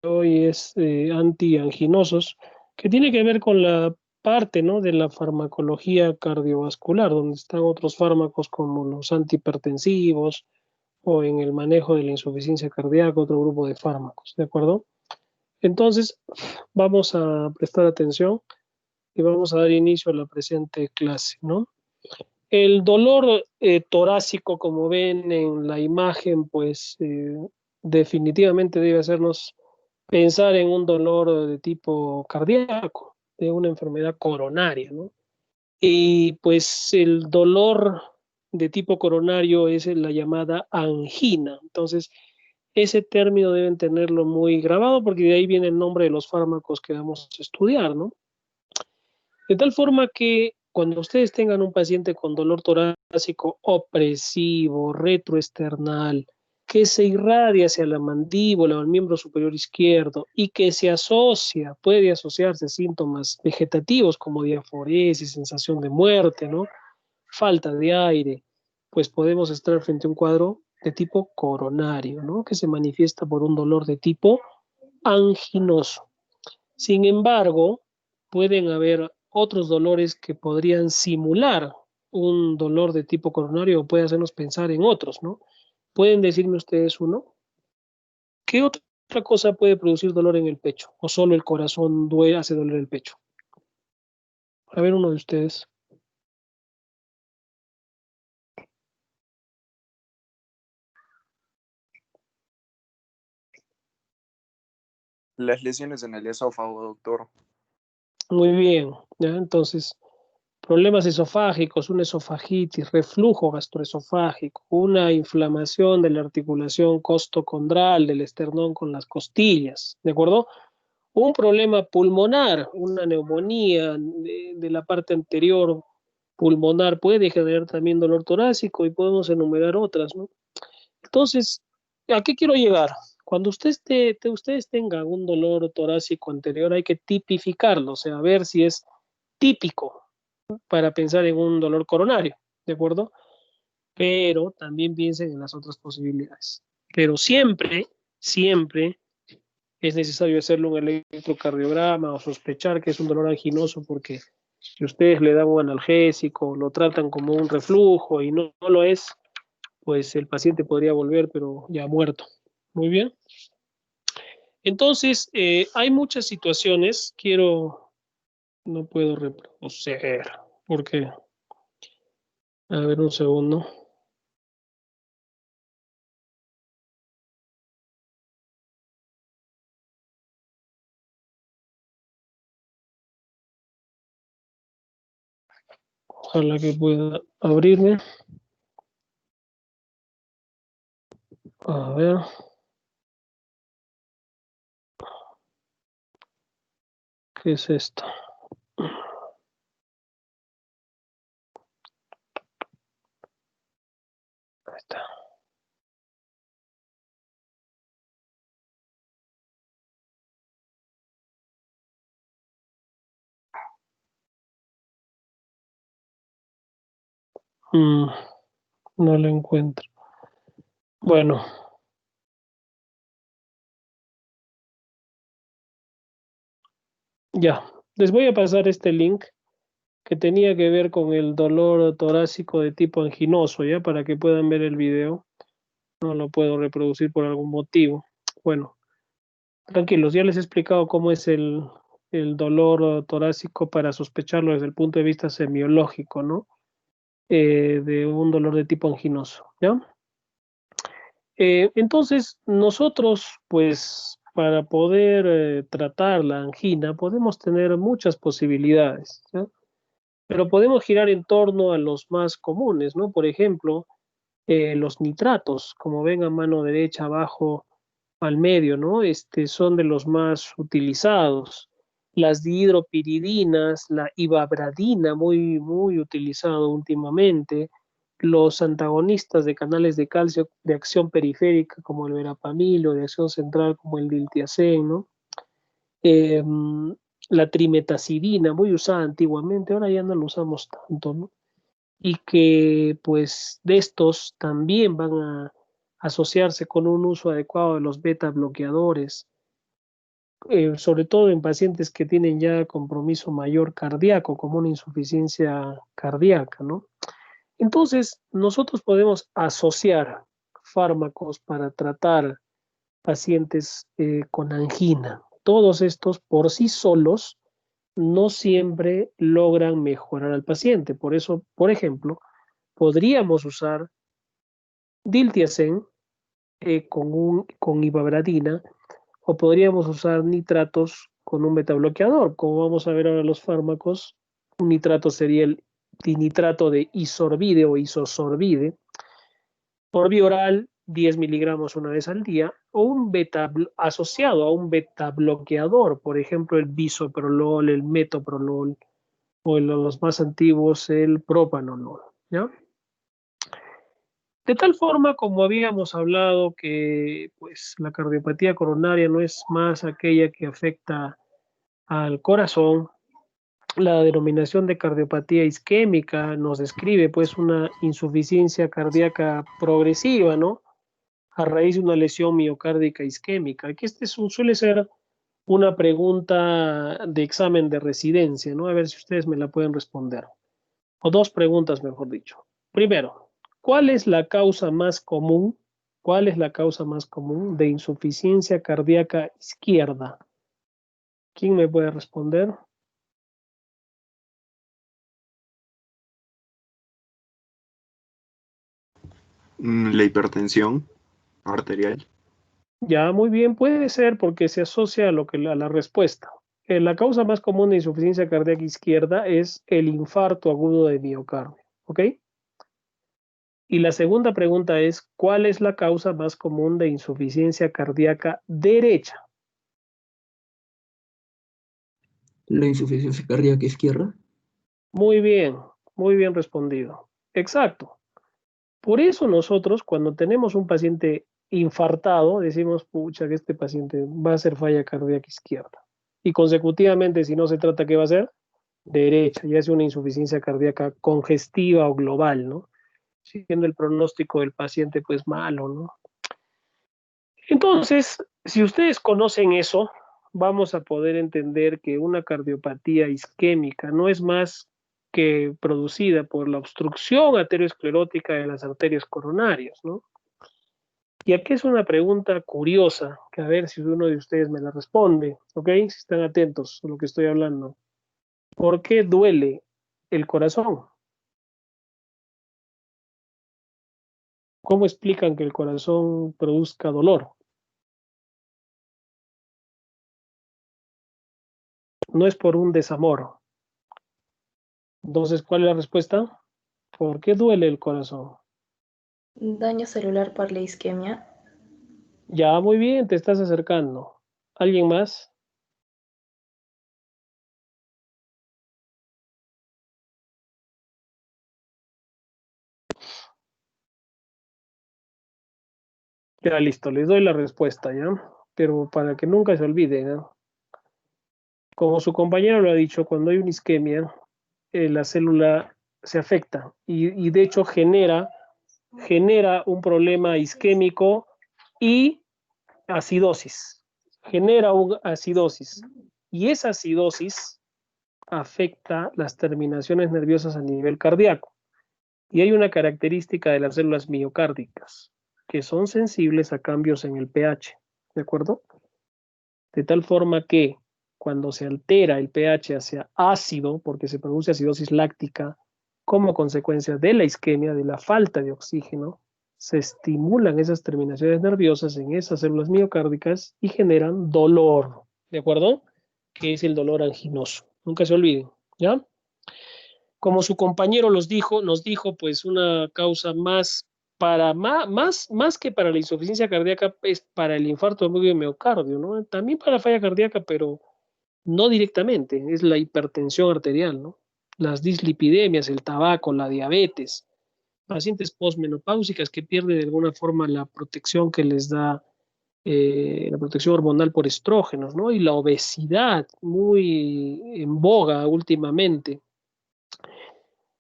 hoy es antianginosos, que tiene que ver con la parte, ¿no?, de la farmacología cardiovascular, donde están otros fármacos como los antihipertensivos o en el manejo de la insuficiencia cardíaca, otro grupo de fármacos, ¿de acuerdo? Entonces, vamos a prestar atención y vamos a dar inicio a la presente clase, ¿no? El dolor torácico, como ven en la imagen, pues definitivamente debe hacernos pensar en un dolor de tipo cardíaco, de una enfermedad coronaria, ¿no? Y pues el dolor de tipo coronario es la llamada angina. Entonces, ese término deben tenerlo muy grabado porque de ahí viene el nombre de los fármacos que vamos a estudiar, ¿no? De tal forma que cuando ustedes tengan un paciente con dolor torácico opresivo, retroesternal, que se irradia hacia la mandíbula o el miembro superior izquierdo y que se asocia, puede asociarse a síntomas vegetativos como diaforesis, sensación de muerte, ¿no? Falta de aire, pues podemos estar frente a un cuadro de tipo coronario, ¿no?, que se manifiesta por un dolor de tipo anginoso. Sin embargo, pueden haber otros dolores que podrían simular un dolor de tipo coronario o puede hacernos pensar en otros, ¿no? ¿Pueden decirme ustedes uno? ¿Qué otra cosa puede producir dolor en el pecho? ¿O solo el corazón duele, hace doler el pecho? A ver, uno de ustedes. Las lesiones en el esófago, doctor. Muy bien, ¿ya? Entonces, problemas esofágicos, una esofagitis, reflujo gastroesofágico, una inflamación de la articulación costocondral del esternón con las costillas, ¿de acuerdo? Un problema pulmonar, una neumonía de la parte anterior pulmonar puede generar también dolor torácico y podemos enumerar otras, ¿no? Entonces, ¿a qué quiero llegar? Cuando ustedes tengan un dolor torácico anterior, hay que tipificarlo, o sea, ver si es típico para pensar en un dolor coronario, ¿de acuerdo? Pero también piensen en las otras posibilidades. Pero siempre, siempre es necesario hacerle un electrocardiograma o sospechar que es un dolor anginoso porque si ustedes le dan un analgésico, lo tratan como un reflujo y no lo es, pues el paciente podría volver, pero ya muerto. Muy bien. Entonces, hay muchas situaciones, no puedo reproducir, porque, a ver un segundo. Ojalá que pueda abrirme. A ver, ¿qué es esto? Ahí está. Mm, no lo encuentro. Bueno, ya. Les voy a pasar este link que tenía que ver con el dolor torácico de tipo anginoso, ¿ya? Para que puedan ver el video. No lo puedo reproducir por algún motivo. Bueno, tranquilos, ya les he explicado cómo es el dolor torácico para sospecharlo desde el punto de vista semiológico, ¿no? De un dolor de tipo anginoso, ¿ya? Entonces, nosotros, pues, para poder tratar la angina, podemos tener muchas posibilidades, ¿ya? Pero podemos girar en torno a los más comunes, ¿no? Por ejemplo, los nitratos, como ven a mano derecha abajo al medio, ¿no? Son de los más utilizados. Las dihidropiridinas, la ivabradina, muy, muy utilizado últimamente. Los antagonistas de canales de calcio de acción periférica, como el verapamil, o de acción central, como el diltiazem, ¿no? Eh, la trimetazidina, muy usada antiguamente, ahora ya no lo usamos tanto, ¿no? Y que pues de estos también van a asociarse con un uso adecuado de los beta bloqueadores. sobre todo en pacientes que tienen ya compromiso mayor cardíaco, como una insuficiencia cardíaca, ¿no? Entonces, nosotros podemos asociar fármacos para tratar pacientes con angina. Todos estos por sí solos no siempre logran mejorar al paciente. Por eso, por ejemplo, podríamos usar diltiazem con ivabradina o podríamos usar nitratos con un metabloqueador. Como vamos a ver ahora los fármacos, un nitrato sería el dinitrato de isorbide o isosorbide, por vía oral 10 miligramos una vez al día, o un beta asociado a un beta bloqueador, por ejemplo el bisoprolol, el metoprolol, o los más antiguos el propanolol, ¿ya? De tal forma, como habíamos hablado, que pues la cardiopatía coronaria no es más aquella que afecta al corazón. La denominación de cardiopatía isquémica nos describe pues una insuficiencia cardíaca progresiva, ¿no? A raíz de una lesión miocárdica isquémica, que suele ser una pregunta de examen de residencia, ¿no? A ver si ustedes me la pueden responder. O dos preguntas, mejor dicho. Primero, ¿cuál es la causa más común? ¿Cuál es la causa más común de insuficiencia cardíaca izquierda? ¿Quién me puede responder? La hipertensión arterial. Ya, muy bien, puede ser porque se asocia a la respuesta. La causa más común de insuficiencia cardíaca izquierda es el infarto agudo de miocardio, ¿ok? Y la segunda pregunta es, ¿cuál es la causa más común de insuficiencia cardíaca derecha? La insuficiencia cardíaca izquierda. Muy bien respondido. Exacto. Por eso nosotros, cuando tenemos un paciente infartado, decimos, pucha, que este paciente va a ser falla cardíaca izquierda. Y consecutivamente, si no se trata, ¿qué va a ser? Derecha, ya es una insuficiencia cardíaca congestiva o global, ¿no? Siendo el pronóstico del paciente, pues malo, ¿no? Entonces, si ustedes conocen eso, vamos a poder entender que una cardiopatía isquémica no es más que producida por la obstrucción aterosclerótica de las arterias coronarias, ¿no? Y aquí es una pregunta curiosa, que a ver si uno de ustedes me la responde, ¿ok? Si están atentos a lo que estoy hablando. ¿Por qué duele el corazón? ¿Cómo explican que el corazón produzca dolor? No es por un desamor. Entonces, ¿cuál es la respuesta? ¿Por qué duele el corazón? Daño celular por la isquemia. Ya, muy bien, te estás acercando. ¿Alguien más? Ya, listo, les doy la respuesta, ¿ya? Pero para que nunca se olvide, ¿no? Como su compañero lo ha dicho, cuando hay una isquemia, la célula se afecta y de hecho genera un problema isquémico y acidosis. Genera una acidosis. Y esa acidosis afecta las terminaciones nerviosas a nivel cardíaco. Y hay una característica de las células miocárdicas, que son sensibles a cambios en el pH, ¿de acuerdo? De tal forma que cuando se altera el pH hacia ácido, porque se produce acidosis láctica como consecuencia de la isquemia, de la falta de oxígeno, se estimulan esas terminaciones nerviosas en esas células miocárdicas y generan dolor, ¿de acuerdo? Que es el dolor anginoso. Nunca se olviden, ¿ya? Como su compañero nos dijo, pues una causa más que para la insuficiencia cardíaca, es para el infarto agudo de miocardio, ¿no? También para la falla cardíaca, pero no directamente, es la hipertensión arterial, ¿no? Las dislipidemias, el tabaco, la diabetes, pacientes posmenopáusicas que pierden de alguna forma la protección que les da la protección hormonal por estrógenos, ¿no? Y la obesidad, muy en boga últimamente.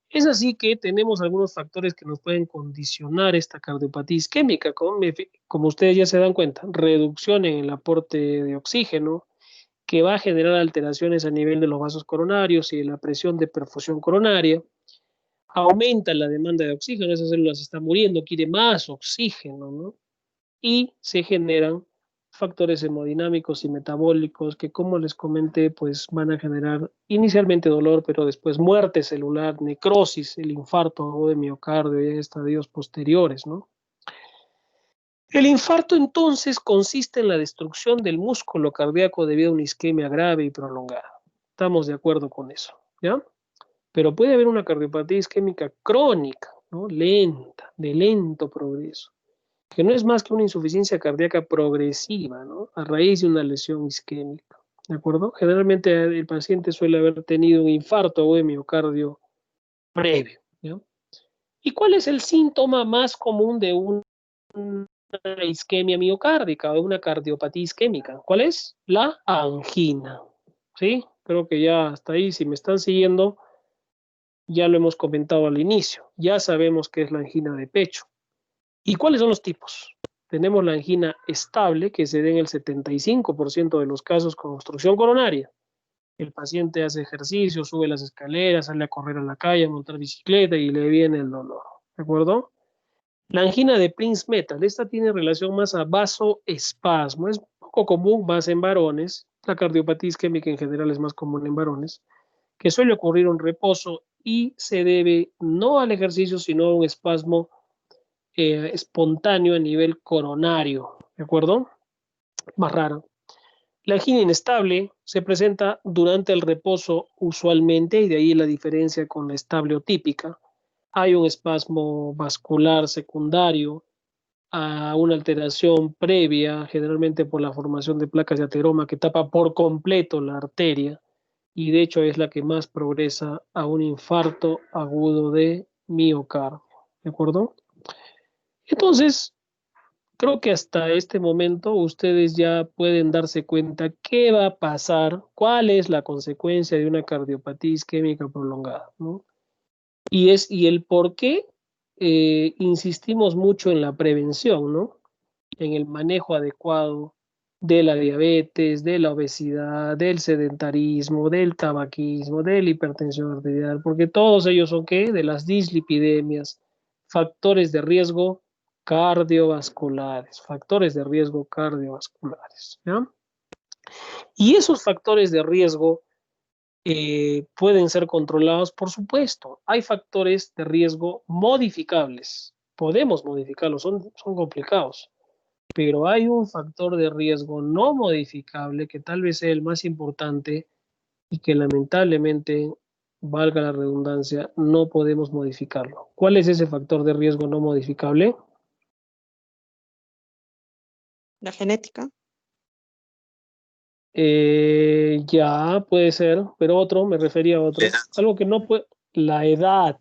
Es así que tenemos algunos factores que nos pueden condicionar esta cardiopatía isquémica, como ustedes ya se dan cuenta, reducción en el aporte de oxígeno, que va a generar alteraciones a nivel de los vasos coronarios y de la presión de perfusión coronaria. Aumenta la demanda de oxígeno, esa célula se está muriendo, quiere más oxígeno, ¿no? Y se generan factores hemodinámicos y metabólicos que, como les comenté, pues van a generar inicialmente dolor, pero después muerte celular, necrosis, el infarto agudo de miocardio y en estadios posteriores, ¿no? El infarto entonces consiste en la destrucción del músculo cardíaco debido a una isquemia grave y prolongada. Estamos de acuerdo con eso, ¿ya? Pero puede haber una cardiopatía isquémica crónica, ¿no? Lenta, de lento progreso, que no es más que una insuficiencia cardíaca progresiva, ¿no? A raíz de una lesión isquémica, ¿de acuerdo? Generalmente el paciente suele haber tenido un infarto o de miocardio previo, ¿ya? ¿Y cuál es el síntoma más común de una isquemia miocárdica o una cardiopatía isquémica? ¿Cuál es? La angina, ¿sí? Creo que ya hasta ahí, si me están siguiendo, ya lo hemos comentado al inicio. Ya sabemos qué es la angina de pecho. ¿Y cuáles son los tipos? Tenemos la angina estable, que se da en el 75% de los casos con obstrucción coronaria. El paciente hace ejercicio, sube las escaleras, sale a correr a la calle, a montar bicicleta y le viene el dolor. ¿De acuerdo? La angina de Prince-Metal, esta tiene relación más a vasoespasmo. Es poco común más en varones. La cardiopatía isquémica en general es más común en varones, que suele ocurrir en reposo y se debe no al ejercicio, sino a un espasmo espontáneo a nivel coronario, ¿de acuerdo? Más raro. La angina inestable se presenta durante el reposo usualmente, y de ahí la diferencia con la estable o típica. Hay un espasmo vascular secundario a una alteración previa, generalmente por la formación de placas de ateroma que tapa por completo la arteria, y de hecho es la que más progresa a un infarto agudo de miocardio, ¿de acuerdo? Entonces, creo que hasta este momento ustedes ya pueden darse cuenta qué va a pasar, cuál es la consecuencia de una cardiopatía isquémica prolongada, ¿no? Y el por qué insistimos mucho en la prevención, ¿no? En el manejo adecuado de la diabetes, de la obesidad, del sedentarismo, del tabaquismo, de la hipertensión arterial, porque todos ellos son, ¿qué? De las dislipidemias, factores de riesgo factores de riesgo cardiovasculares, ¿ya? Y esos factores de riesgo pueden ser controlados, por supuesto. Hay factores de riesgo modificables. Podemos modificarlos, son complicados. Pero hay un factor de riesgo no modificable que tal vez sea el más importante y que lamentablemente, valga la redundancia, no podemos modificarlo. ¿Cuál es ese factor de riesgo no modificable? La genética. Ya puede ser, pero me refería a otro. Algo que no puede, la edad.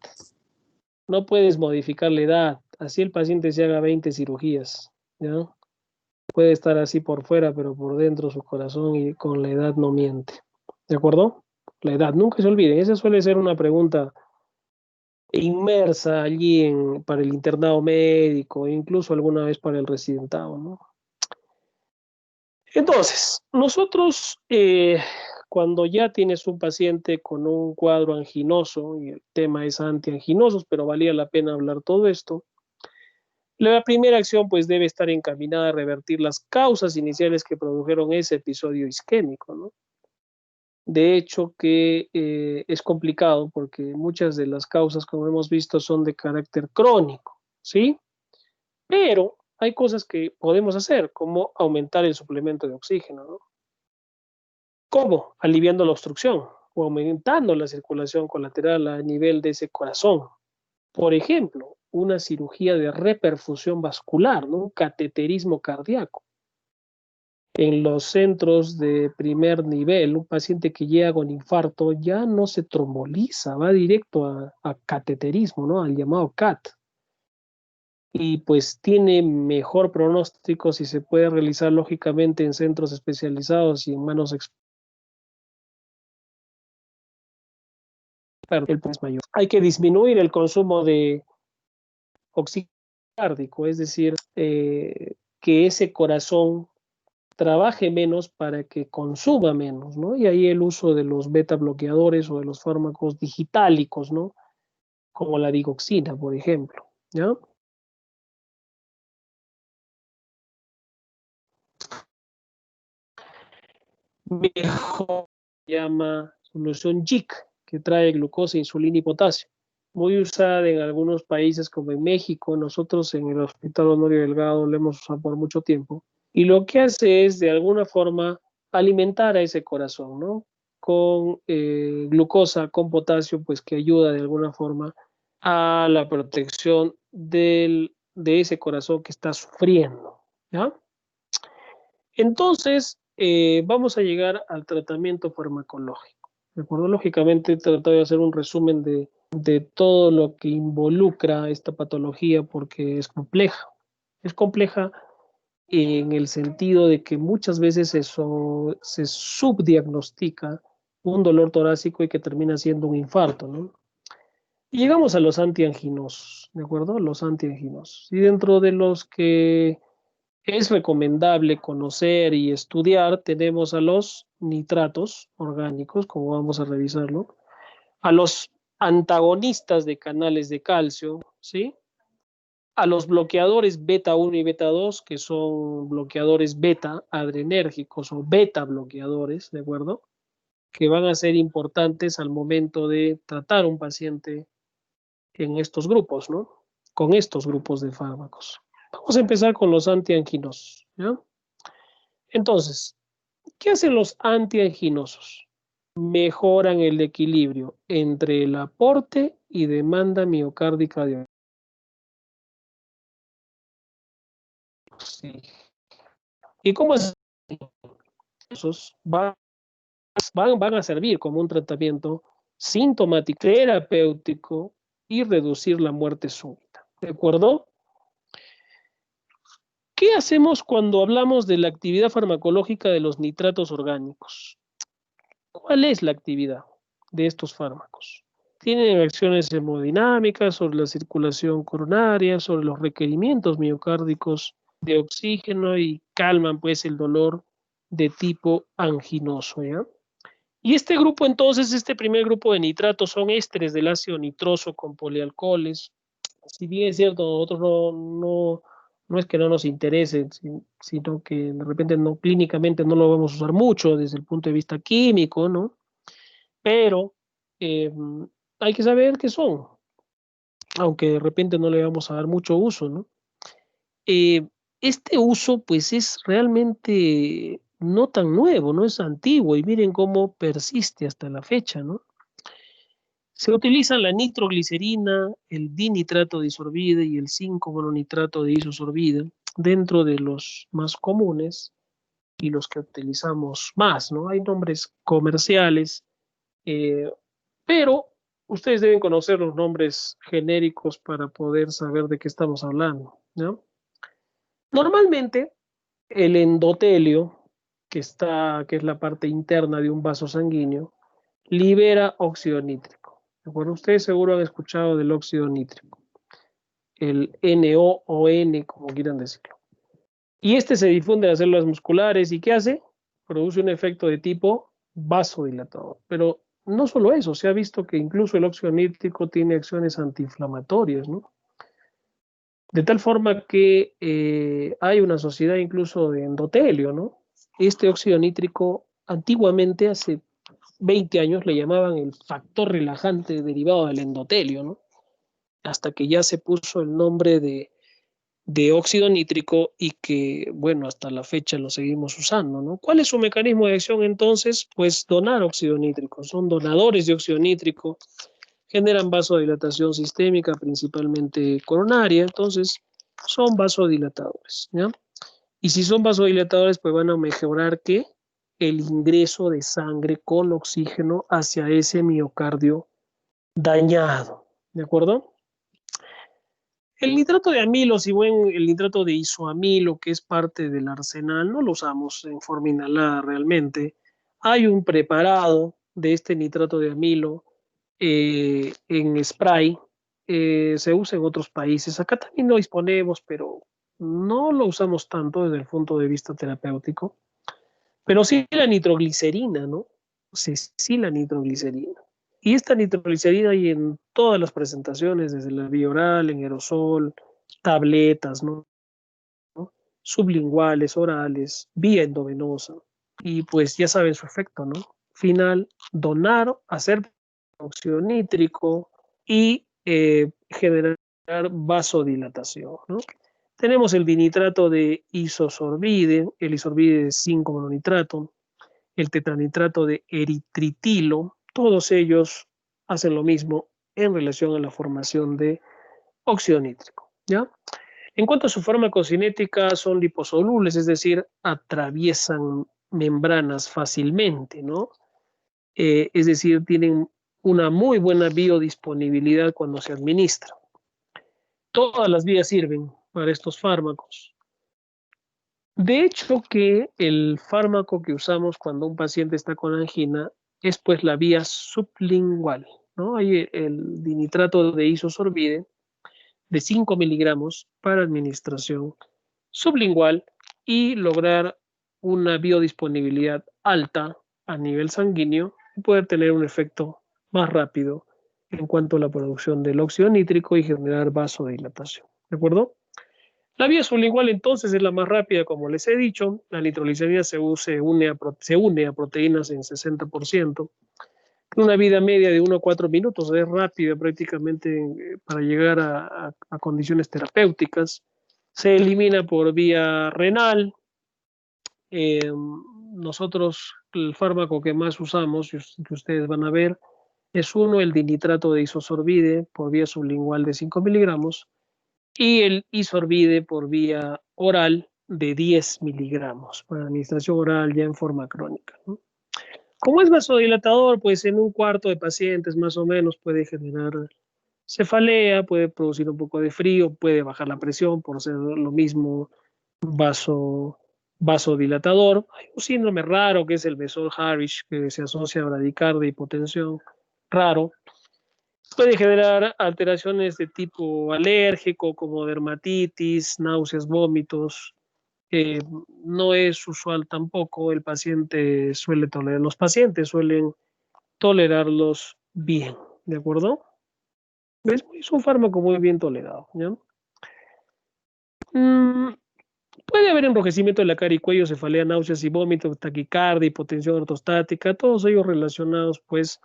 No puedes modificar la edad. Así el paciente se haga 20 cirugías, ¿ya? Puede estar así por fuera, pero por dentro su corazón y con la edad no miente. ¿De acuerdo? La edad, nunca se olviden. Esa suele ser una pregunta inmersa allí para el internado médico, incluso alguna vez para el residentado, ¿no? Entonces, nosotros, cuando ya tienes un paciente con un cuadro anginoso, y el tema es antianginosos, pero valía la pena hablar todo esto, la primera acción pues debe estar encaminada a revertir las causas iniciales que produjeron ese episodio isquémico, ¿no? De hecho que es complicado porque muchas de las causas, como hemos visto, son de carácter crónico, ¿sí? Pero hay cosas que podemos hacer, como aumentar el suplemento de oxígeno, ¿no? ¿Cómo? Aliviando la obstrucción o aumentando la circulación colateral a nivel de ese corazón. Por ejemplo, una cirugía de reperfusión vascular, ¿no? Un cateterismo cardíaco. En los centros de primer nivel, un paciente que llega con infarto ya no se tromboliza, va directo a cateterismo, ¿no? Al llamado CAT. Y pues tiene mejor pronóstico si se puede realizar lógicamente en centros especializados y en manos expertas. El es mayor. Hay que disminuir el consumo de oxígeno cardíaco, es decir, que ese corazón trabaje menos para que consuma menos, ¿no? Y ahí el uso de los beta bloqueadores o de los fármacos digitálicos, ¿no? Como la digoxina, por ejemplo, ¿ya? Mejor se llama solución JIC, que trae glucosa, insulina y potasio. Muy usada en algunos países como en México. Nosotros en el Hospital Honorio Delgado lo hemos usado por mucho tiempo. Y lo que hace es, de alguna forma, alimentar a ese corazón, ¿no? Con glucosa, con potasio, pues que ayuda de alguna forma a la protección de ese corazón que está sufriendo, ¿ya? Entonces, vamos a llegar al tratamiento farmacológico. ¿De acuerdo? Lógicamente, he tratado de hacer un resumen de todo lo que involucra esta patología porque es compleja. Es compleja en el sentido de que muchas veces eso se subdiagnostica un dolor torácico y que termina siendo un infarto, ¿no? Y llegamos a los antianginosos, ¿de acuerdo? Los antianginosos. Y dentro de los que es recomendable conocer y estudiar, tenemos a los nitratos orgánicos, como vamos a revisarlo, a los antagonistas de canales de calcio, ¿sí? A los bloqueadores beta 1 y beta 2, que son bloqueadores beta adrenérgicos o beta bloqueadores, ¿de acuerdo? Que van a ser importantes al momento de tratar un paciente en estos grupos, ¿no? Con estos grupos de fármacos. Vamos a empezar con los antianginosos, ¿ya? Entonces, ¿qué hacen los antianginosos? Mejoran el equilibrio entre el aporte y demanda miocárdica de oxígeno. ¿Y cómo es? Esos van a servir como un tratamiento sintomático, terapéutico y reducir la muerte súbita. ¿De acuerdo? ¿Qué hacemos cuando hablamos de la actividad farmacológica de los nitratos orgánicos? ¿Cuál es la actividad de estos fármacos? Tienen acciones hemodinámicas sobre la circulación coronaria, sobre los requerimientos miocárdicos de oxígeno y calman pues el dolor de tipo anginoso, ¿ya? Y este grupo entonces, este primer grupo de nitratos son ésteres del ácido nitroso con polialcoholes. Si bien es cierto, nosotros no es que no nos interese, sino que de repente no, clínicamente no lo vamos a usar mucho desde el punto de vista químico, ¿no? Pero hay que saber qué son, aunque de repente no le vamos a dar mucho uso, ¿no? Eh, este uso pues es realmente no tan nuevo, no es antiguo y miren cómo persiste hasta la fecha, ¿no? Se utiliza la nitroglicerina, el dinitrato de isorbida y el 5-mononitrato de isosorbida dentro de los más comunes y los que utilizamos más, ¿no? Hay nombres comerciales, eh, pero ustedes deben conocer los nombres genéricos para poder saber de qué estamos hablando, ¿no? Normalmente, el endotelio, que es la parte interna de un vaso sanguíneo, libera óxido nítrico. ¿De acuerdo? Ustedes seguro han escuchado del óxido nítrico, el NO o N, como quieran decirlo. Y este se difunde en las células musculares y ¿qué hace? Produce un efecto de tipo vasodilatador. Pero no solo eso, se ha visto que incluso el óxido nítrico tiene acciones antiinflamatorias, ¿no? De tal forma que hay una sociedad incluso de endotelio, ¿no? Este óxido nítrico antiguamente, hace 20 años, le llamaban el factor relajante derivado del endotelio, ¿no? Hasta que ya se puso el nombre de óxido nítrico y que, bueno, hasta la fecha lo seguimos usando, ¿no? ¿Cuál es su mecanismo de acción entonces? Pues donar óxido nítrico. Son donadores de óxido nítrico, generan vasodilatación sistémica, principalmente coronaria, entonces son vasodilatadores, ¿ya? Y si son vasodilatadores, pues van a mejorar ¿qué? El ingreso de sangre con oxígeno hacia ese miocardio dañado, ¿de acuerdo? El nitrato de amilo, si ven el nitrato de isoamilo, que es parte del arsenal, no lo usamos en forma inhalada realmente. Hay un preparado de este nitrato de amilo en spray, se usa en otros países. Acá también lo disponemos, pero no lo usamos tanto desde el punto de vista terapéutico, pero sí la nitroglicerina, ¿no? Sí, la nitroglicerina. Y esta nitroglicerina hay en todas las presentaciones, desde la vía oral, en aerosol, tabletas, ¿no? Sublinguales, orales, vía endovenosa. Y pues ya saben su efecto, ¿no? Final, donar, hacer óxido nítrico y generar vasodilatación, ¿no? Tenemos el dinitrato de isosorbide, el isosorbide de 5-mononitrato, el tetranitrato de eritritilo, todos ellos hacen lo mismo en relación a la formación de óxido nítrico, ¿ya? En cuanto a su farmacocinética, son liposolubles, es decir, atraviesan membranas fácilmente, ¿no? Es decir, tienen una muy buena biodisponibilidad cuando se administran. Todas las vías sirven para estos fármacos. De hecho, que el fármaco que usamos cuando un paciente está con angina es pues la vía sublingual, ¿no? Hay el dinitrato de isosorbide de 5 miligramos para administración sublingual y lograr una biodisponibilidad alta a nivel sanguíneo y poder tener un efecto más rápido en cuanto a la producción del óxido nítrico y generar vasodilatación. ¿De acuerdo? La vía sublingual entonces es la más rápida, como les he dicho. La nitroglicerina se une a proteínas en 60%. Una vida media de 1 a 4 minutos, es rápida prácticamente para llegar a condiciones terapéuticas. Se elimina por vía renal. Nosotros, el fármaco que más usamos, que ustedes van a ver, es el dinitrato de isosorbide por vía sublingual de 5 miligramos y el isorbide por vía oral de 10 miligramos para administración oral ya en forma crónica, ¿no? Como es vasodilatador, pues en un cuarto de pacientes más o menos puede generar cefalea, puede producir un poco de frío, puede bajar la presión por ser lo mismo vasodilatador. Hay un síndrome raro que es el Bessel-Harris, que se asocia a bradicardia y hipotensión, raro. Puede generar alteraciones de tipo alérgico como dermatitis, náuseas, vómitos. No es usual tampoco, los pacientes suelen tolerarlos bien, ¿de acuerdo? Es un fármaco muy bien tolerado, ¿ya? Puede haber enrojecimiento de la cara y cuello, cefalea, náuseas y vómitos, taquicardia, hipotensión ortostática, todos ellos relacionados pues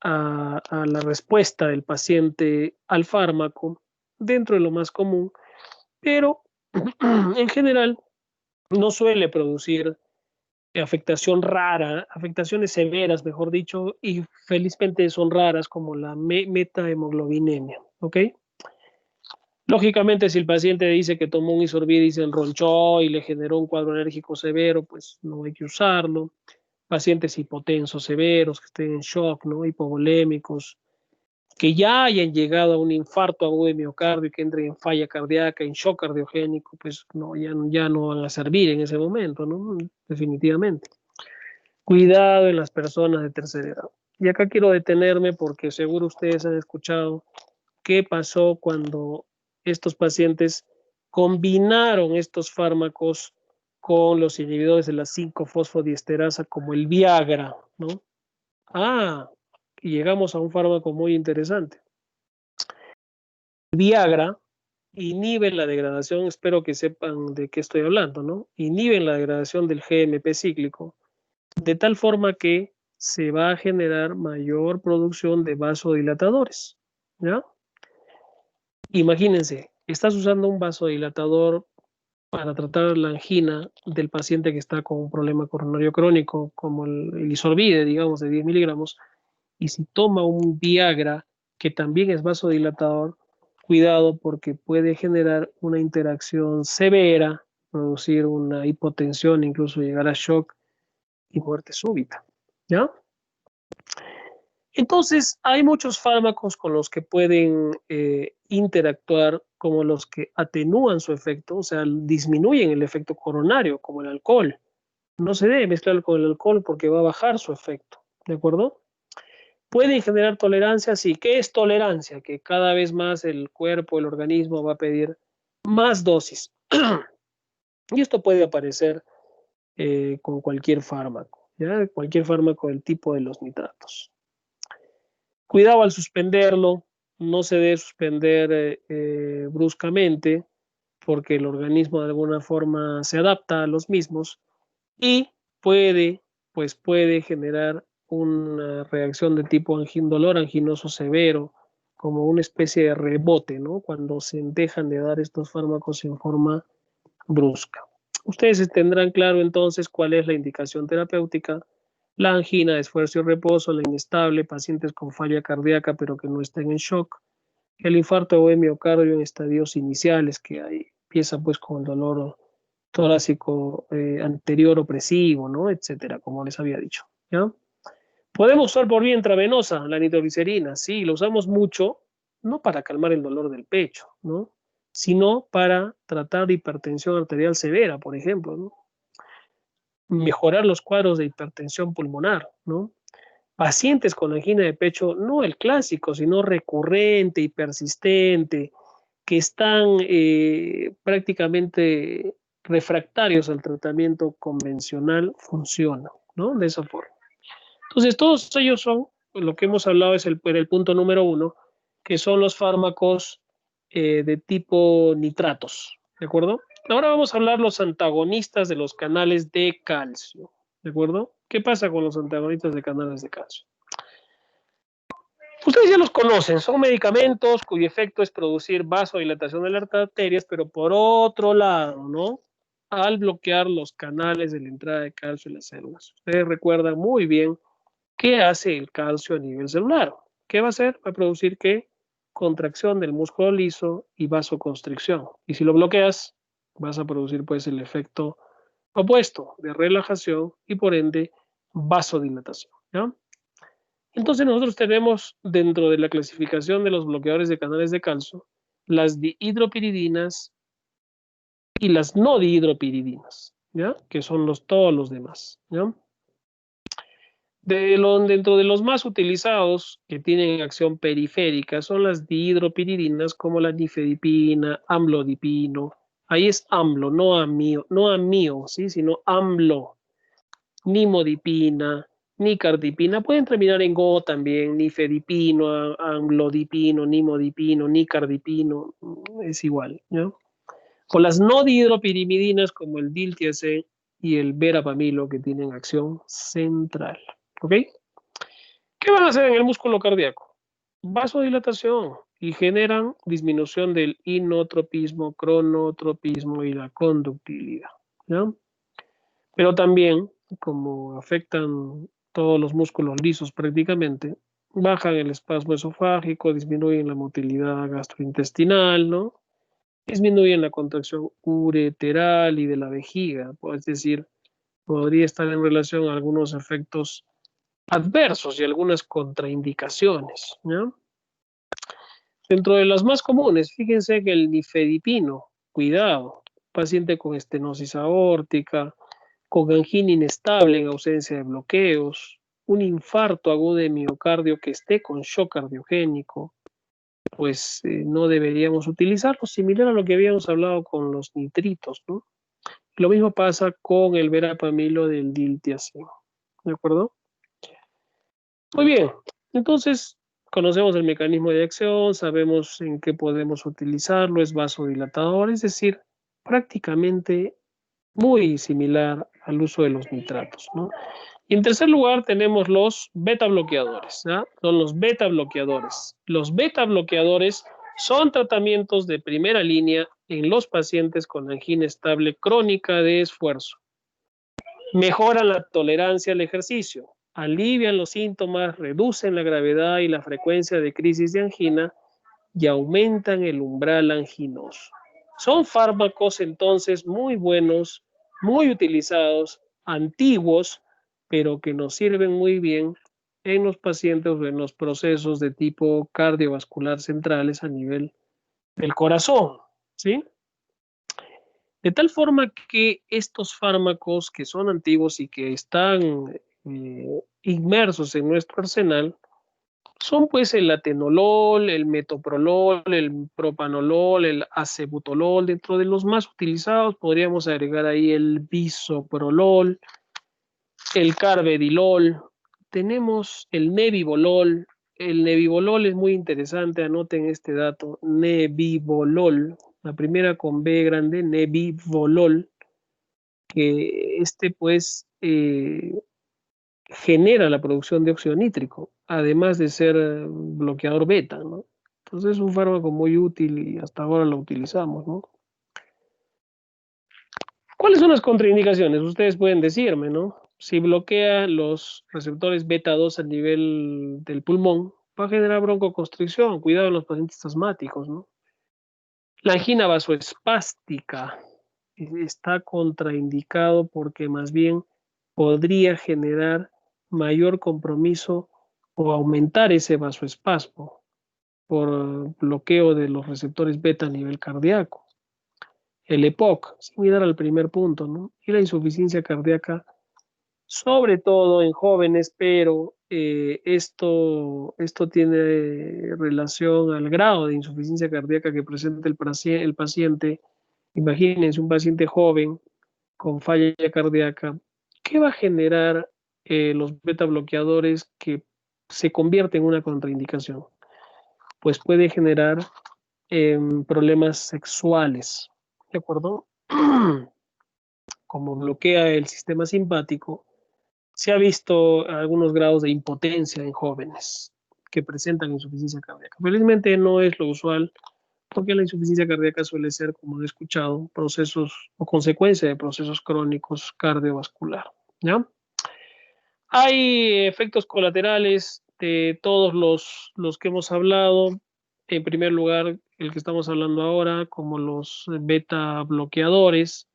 a la respuesta del paciente al fármaco dentro de lo más común, pero en general no suele producir afectación rara, afectaciones severas, mejor dicho, y felizmente son raras como la metahemoglobinemia, ¿ok? Lógicamente, si el paciente dice que tomó un isorbide y se enronchó y le generó un cuadro alérgico severo, pues no hay que usarlo. Pacientes hipotensos severos, que estén en shock, ¿no? Hipovolémicos, que ya hayan llegado a un infarto agudo de miocardio y que entren en falla cardíaca, en shock cardiogénico, pues no, ya no van a servir en ese momento, ¿no? Definitivamente. Cuidado en las personas de tercera edad. Y acá quiero detenerme porque seguro ustedes han escuchado qué pasó cuando estos pacientes combinaron estos fármacos con los inhibidores de la 5-fosfodiesterasa como el Viagra, ¿no? Y llegamos a un fármaco muy interesante. El Viagra inhibe la degradación, espero que sepan de qué estoy hablando, ¿no? Inhiben la degradación del GMP cíclico, de tal forma que se va a generar mayor producción de vasodilatadores, ¿ya? Imagínense, estás usando un vasodilatador para tratar la angina del paciente que está con un problema coronario crónico, como el isorbide, digamos, de 10 miligramos, y si toma un Viagra, que también es vasodilatador, cuidado porque puede generar una interacción severa, producir una hipotensión, incluso llegar a shock y muerte súbita, ¿ya? Entonces, hay muchos fármacos con los que pueden interactuar, como los que atenúan su efecto, o sea, disminuyen el efecto coronario, como el alcohol. No se debe mezclar con el alcohol porque va a bajar su efecto, ¿de acuerdo? Pueden generar tolerancia, sí. ¿Qué es tolerancia? Que cada vez más el cuerpo, el organismo va a pedir más dosis. Y esto puede aparecer con cualquier fármaco, ¿ya? Cualquier fármaco del tipo de los nitratos. Cuidado al suspenderlo, no se debe suspender bruscamente porque el organismo de alguna forma se adapta a los mismos y puede generar una reacción de tipo dolor anginoso severo, como una especie de rebote, ¿no? Cuando se dejan de dar estos fármacos en forma brusca. Ustedes tendrán claro entonces cuál es la indicación terapéutica: la angina de esfuerzo y reposo, la inestable, pacientes con falla cardíaca pero que no estén en shock, el infarto o miocardio en estadios iniciales, que ahí empieza pues con el dolor torácico anterior opresivo, ¿no? Etcétera, como les había dicho, ¿ya? Podemos usar por vía intravenosa la nitroglicerina, sí, lo usamos mucho, no para calmar el dolor del pecho, ¿no? Sino para tratar hipertensión arterial severa, por ejemplo, ¿no? Mejorar los cuadros de hipertensión pulmonar, ¿no? Pacientes con angina de pecho, no el clásico, sino recurrente y persistente, que están prácticamente refractarios al tratamiento convencional, funciona, ¿no? De esa forma. Entonces, todos ellos son, lo que hemos hablado es el punto número 1, que son los fármacos de tipo nitratos, ¿de acuerdo? Ahora vamos a hablar los antagonistas de los canales de calcio, ¿de acuerdo? ¿Qué pasa con los antagonistas de canales de calcio? Ustedes ya los conocen, son medicamentos cuyo efecto es producir vasodilatación de las arterias, pero por otro lado, ¿no? Al bloquear los canales de la entrada de calcio en las células. Ustedes recuerdan muy bien qué hace el calcio a nivel celular. ¿Qué va a hacer? Va a producir ¿qué? Contracción del músculo liso y vasoconstricción. Y si lo bloqueas, vas a producir pues el efecto opuesto de relajación y por ende vasodilatación, ¿ya? Entonces nosotros tenemos dentro de la clasificación de los bloqueadores de canales de calcio las dihidropiridinas y las no dihidropiridinas, ¿ya? Que son todos los demás, ¿ya? Dentro de los más utilizados que tienen acción periférica son las dihidropiridinas como la nifedipina, amlodipino. Ahí es AMLO, no amio, ¿sí? Sino AMLO, nimodipina, nicardipina, pueden terminar en go también, nifedipino, amlodipino, nimodipino, nicardipino, es igual, ¿no? O las no dihidropirimidinas como el diltiazem y el verapamilo que tienen acción central, ¿ok? ¿Qué van a hacer en el músculo cardíaco? Vasodilatación y generan disminución del inotropismo, cronotropismo y la conductividad, ¿no? Pero también, como afectan todos los músculos lisos prácticamente, bajan el espasmo esofágico, disminuyen la motilidad gastrointestinal, ¿no? Disminuyen la contracción ureteral y de la vejiga, es decir, podría estar en relación a algunos efectos adversos y algunas contraindicaciones, ¿no? Dentro de las más comunes, fíjense que el nifedipino, cuidado, paciente con estenosis aórtica, con angina inestable en ausencia de bloqueos, un infarto agudo de miocardio que esté con shock cardiogénico, pues no deberíamos utilizarlo, similar a lo que habíamos hablado con los nitritos, ¿no? Lo mismo pasa con el verapamilo del diltiazem, ¿de acuerdo? Muy bien, entonces conocemos el mecanismo de acción, sabemos en qué podemos utilizarlo, es vasodilatador, es decir, prácticamente muy similar al uso de los nitratos, ¿no? Y en tercer lugar tenemos los beta bloqueadores, ¿ya? Son los beta bloqueadores. Los beta bloqueadores son tratamientos de primera línea en los pacientes con angina estable crónica de esfuerzo. Mejoran la tolerancia al ejercicio, alivian los síntomas, reducen la gravedad y la frecuencia de crisis de angina y aumentan el umbral anginoso. Son fármacos entonces muy buenos, muy utilizados, antiguos, pero que nos sirven muy bien en los pacientes o en los procesos de tipo cardiovascular centrales a nivel del corazón, ¿sí? De tal forma que estos fármacos que son antiguos y que están inmersos en nuestro arsenal Son pues el atenolol, el metoprolol, el propanolol, el acebutolol. Dentro de los más utilizados podríamos agregar ahí el bisoprolol, el carvedilol. Tenemos el nebivolol. El nebivolol es muy interesante, anoten este dato. Nebivolol, la primera con B grande, nebivolol, que pues genera la producción de óxido nítrico, además de ser bloqueador beta, ¿no? Entonces es un fármaco muy útil y hasta ahora lo utilizamos, ¿no? ¿Cuáles son las contraindicaciones? Ustedes pueden decirme, ¿no? Si bloquea los receptores beta 2 a nivel del pulmón, va a generar broncoconstricción. Cuidado en los pacientes asmáticos, ¿no? La angina vasoespástica está contraindicado porque más bien podría generar mayor compromiso o aumentar ese vasoespasmo por bloqueo de los receptores beta a nivel cardíaco. El EPOC, similar al primer punto, ¿no? Y la insuficiencia cardíaca, sobre todo en jóvenes, pero esto tiene relación al grado de insuficiencia cardíaca que presenta el paciente. Imagínense un paciente joven con falla cardíaca, ¿qué va a generar los beta bloqueadores que se convierten en una contraindicación? Pues puede generar problemas sexuales, ¿de acuerdo? Como bloquea el sistema simpático, se ha visto algunos grados de impotencia en jóvenes que presentan insuficiencia cardíaca. Felizmente no es lo usual, porque la insuficiencia cardíaca suele ser, como he escuchado, procesos o consecuencia de procesos crónicos cardiovascular, ¿ya? Hay efectos colaterales de todos los que hemos hablado. En primer lugar, el que estamos hablando ahora, como los beta bloqueadores,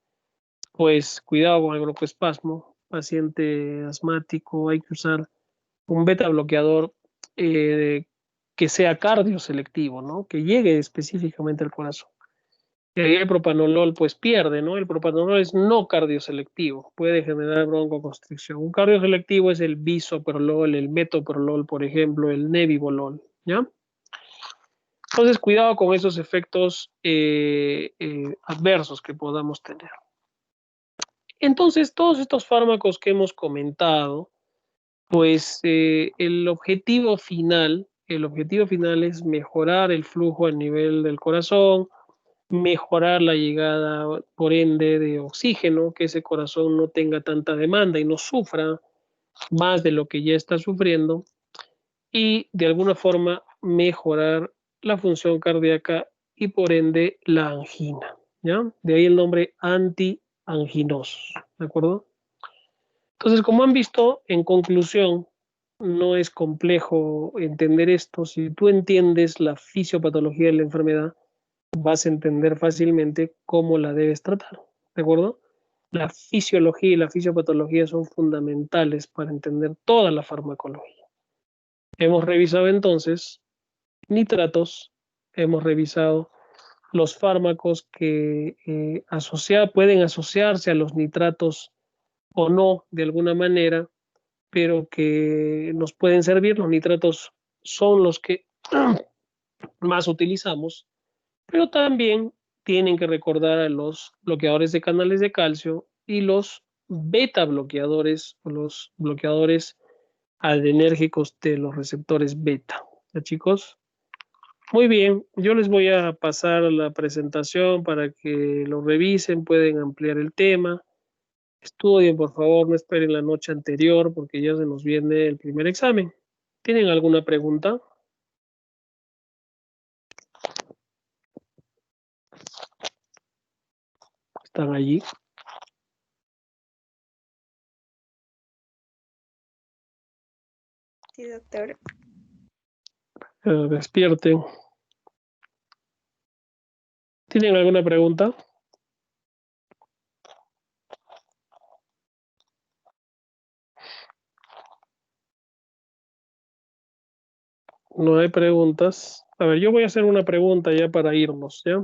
pues cuidado con el broncoespasmo. Paciente asmático, hay que usar un beta bloqueador que sea cardioselectivo, ¿no? Que llegue específicamente al corazón. Y ahí el propanolol pues pierde, ¿no? El propanolol es no cardioselectivo, puede generar broncoconstricción. Un cardioselectivo es el bisoprolol, el metoprolol, por ejemplo, el nebivolol, ¿ya? Entonces, cuidado con esos efectos adversos que podamos tener. Entonces, todos estos fármacos que hemos comentado, pues el objetivo final es mejorar el flujo a nivel del corazón, mejorar la llegada, por ende, de oxígeno, que ese corazón no tenga tanta demanda y no sufra más de lo que ya está sufriendo, y de alguna forma mejorar la función cardíaca y por ende la angina, ¿ya? De ahí el nombre antianginosos, ¿de acuerdo? Entonces, como han visto, en conclusión, no es complejo entender esto. Si tú entiendes la fisiopatología de la enfermedad, vas a entender fácilmente cómo la debes tratar, ¿de acuerdo? La fisiología y la fisiopatología son fundamentales para entender toda la farmacología. Hemos revisado entonces nitratos, hemos revisado los fármacos que pueden asociarse a los nitratos o no de alguna manera, pero que nos pueden servir. Los nitratos son los que más utilizamos, pero también tienen que recordar a los bloqueadores de canales de calcio y los beta bloqueadores o los bloqueadores adrenérgicos de los receptores beta. ¿Ya, chicos? Muy bien, yo les voy a pasar la presentación para que lo revisen, pueden ampliar el tema. Estudien, por favor, no esperen la noche anterior porque ya se nos viene el primer examen. ¿Tienen alguna pregunta? ¿Están allí? Sí, doctor. Despierten. ¿Tienen alguna pregunta? No hay preguntas. A ver, yo voy a hacer una pregunta ya para irnos, ¿ya?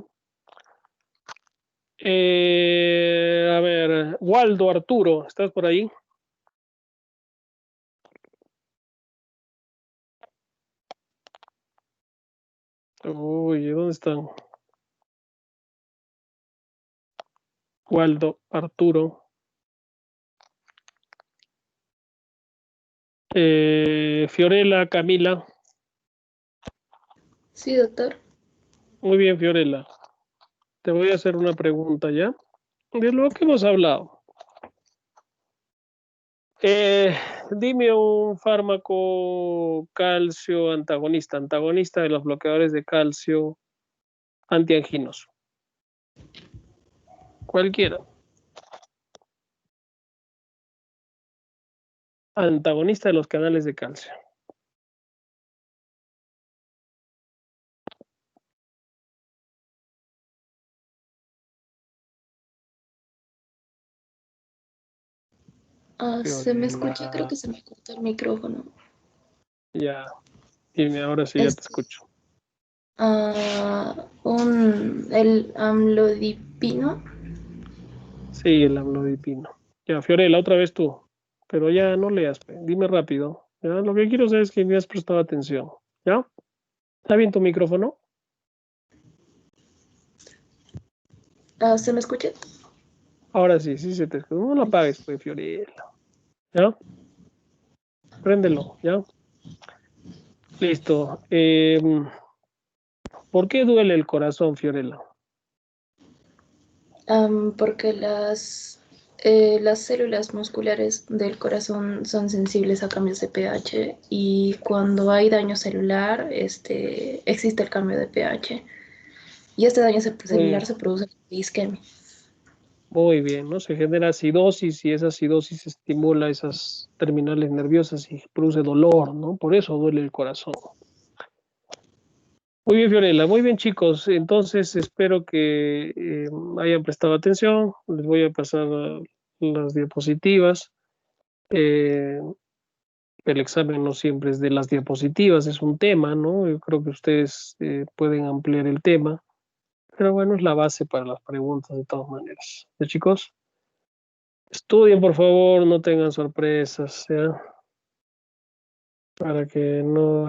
A ver, Waldo Arturo, ¿estás por ahí? Uy, ¿dónde están? Waldo, Arturo. Fiorella, Camila. Sí, doctor. Muy bien, Fiorella. Te voy a hacer una pregunta ya. De lo que hemos hablado. Dime un fármaco calcio antagonista de los bloqueadores de calcio antianginoso. Cualquiera. Antagonista de los canales de calcio. Se me escucha, creo que se me cortó el micrófono. Ya, dime, ahora sí ya te escucho. El amlodipino. Sí, el amlodipino. Ya, Fiorella, otra vez tú. Pero ya no leas, dime rápido. ¿Ya? Lo que quiero saber es que me has prestado atención. ¿Ya? ¿Está bien tu micrófono? ¿Se me escucha? Ahora sí, sí se te escucha. No lo apagues, pues, Fiorella. ¿Ya? Préndelo, ¿ya? Listo. ¿Por qué duele el corazón, Fiorella? Porque las células musculares del corazón son sensibles a cambios de pH y cuando hay daño celular, existe el cambio de pH. Y este daño celular se produce por isquemia. Muy bien, ¿no? Se genera acidosis y esa acidosis estimula esas terminales nerviosas y produce dolor, ¿no? Por eso duele el corazón. Muy bien, Fiorella. Muy bien, chicos. Entonces, espero que hayan prestado atención. Les voy a pasar las diapositivas. El examen no siempre es de las diapositivas, es un tema, ¿no? Yo creo que ustedes pueden ampliar el tema. Pero bueno, es la base para las preguntas de todas maneras. ¿Ya, chicos? Estudien, por favor, no tengan sorpresas, ¿ya? Para que no